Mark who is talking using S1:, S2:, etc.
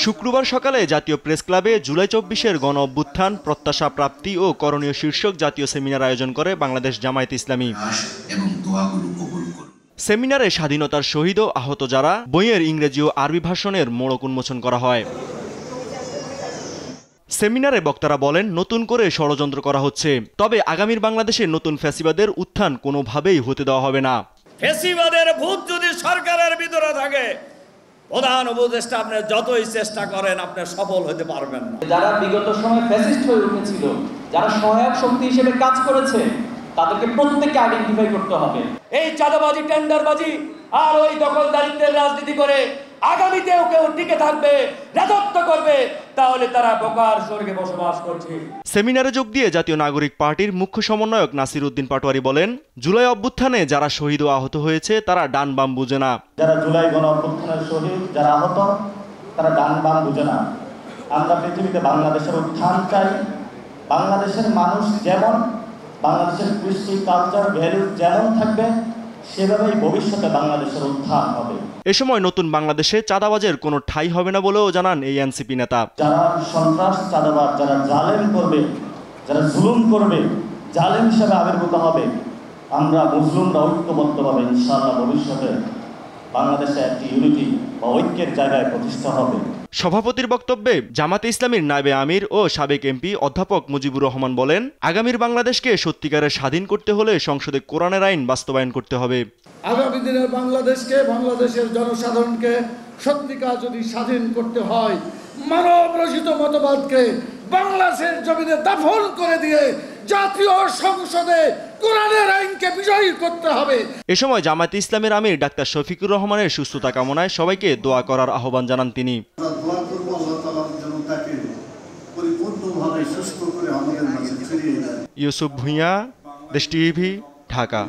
S1: শুক্রবার সকালে জাতীয় প্রেস ক্লাবে জুলাই ২৪-এর গণ অভ্যুত্থান, প্রত্যাশা, প্রাপ্তি ও করণীয় শীর্ষক জাতীয় সেমিনার আয়োজন করে বাংলাদেশ জামায়াতে ইসলামী। সেমিনারে স্বাধীনতার শহীদ ও আহত যারা বইয়ের ইংরেজি ও আরবি ভাষণের মোড়ক উন্মোচন করা হয়। সেমিনারে বক্তারা বলেন, নতুন করে ষড়যন্ত্র করা হচ্ছে, তবে আগামীর বাংলাদেশে নতুন ফ্যাসিবাদের উত্থান কোনোভাবেই হতে দেওয়া হবে না।
S2: ফ্যাসিবাদের ভূত যদি সরকারের ভিতরে থাকে, প্রধান উপদেষ্টা আপনি যতই চেষ্টা করেন আপনি সফল হতে পারবেন না।
S3: যারা বিগত সময় ফ্যাসিস্ট হয়ে উঠেছিল, যারা সহায়ক শক্তি হিসেবে কাজ করেছে, তাদেরকে প্রত্যেককে আইডেন্টিফাই করতে হবে।
S2: এই চাঁদাবাজি, টেন্ডারবাজি আর ওই দখলদারিত্বের রাজনীতি করে আগামীতেও কেউ টিকে থাকবে, রাজত্ব করবে, তাহলে তারা বোকার স্বর্গে বসবাস করছে।
S1: সেমিনারে যোগ দিয়ে জাতীয় নাগরিক পার্টির মুখ্য সমন্বয়ক নাসির উদ্দিন পাটোয়ারি বলেন, জুলাই অভ্যুত্থানে যারা শহীদ ও আহত হয়েছে তারা ডান বাম বুঝে না।
S4: যারা জুলাই গণ অভ্যুত্থানের শহীদ, যারা আহত, তারা ডান বাম বুঝে না। আমরা পৃথিবীতে বাংলাদেশের উত্থান চাই। বাংলাদেশের মানুষ যেমন, বাংলাদেশের কৃষ্টি, কালচার, ভ্যালু যেমন থাকবে, সেভাবেই ভবিষ্যতে বাংলাদেশের উত্থান হবে।
S1: এ সময় নতুন বাংলাদেশে চাঁদাবাজের কোনো ঠাঁই হবে না বলেও জানান এই এনসিপি নেতা।
S4: যারা সন্ত্রাস, চাঁদাবাজ, যারা জালেম করবে, যারা জুলুম করবে, জালেম হিসাবে আবির্ভূত হবে, আমরা মুসলিমরা ঐক্যবদ্ধভাবে ইনশাআল্লাহ ভবিষ্যতে বাংলাদেশে একটি ইউনিটি বা ঐক্যের জায়গায় প্রতিষ্ঠা হবে।
S1: সভাপতির বক্তব্যে জামাতে ইসলামীর নায়েবে আমির ও সাবেক এমপি অধ্যাপক মুজিবুর রহমান বলেন, আগামীর বাংলাদেশকে সত্যিকারের স্বাধীন করতে হলে সংসদে কোরআনের আইন বাস্তবায়ন করতে হবে।
S5: আগামী দিনের বাংলাদেশকে, বাংলাদেশের জনসাধারণকে সত্যিকার যদি স্বাধীন করতে হয়, মানব রচিত মতবাদকে বাংলাদেশের জমিনে দাফন করে দিয়ে জাতীয় সংসদে কোরআনের আইনকে বিজয়ী করতে হবে।
S1: এ সময় জামায়াতে ইসলামের আমির ডাক্তার শফিকুর রহমানের সুস্থতা কামনায় সবাইকে দোয়া করার আহ্বান জানান তিনি। ইউসুফ ভুঁইয়া, দেশ টিভি, ঢাকা।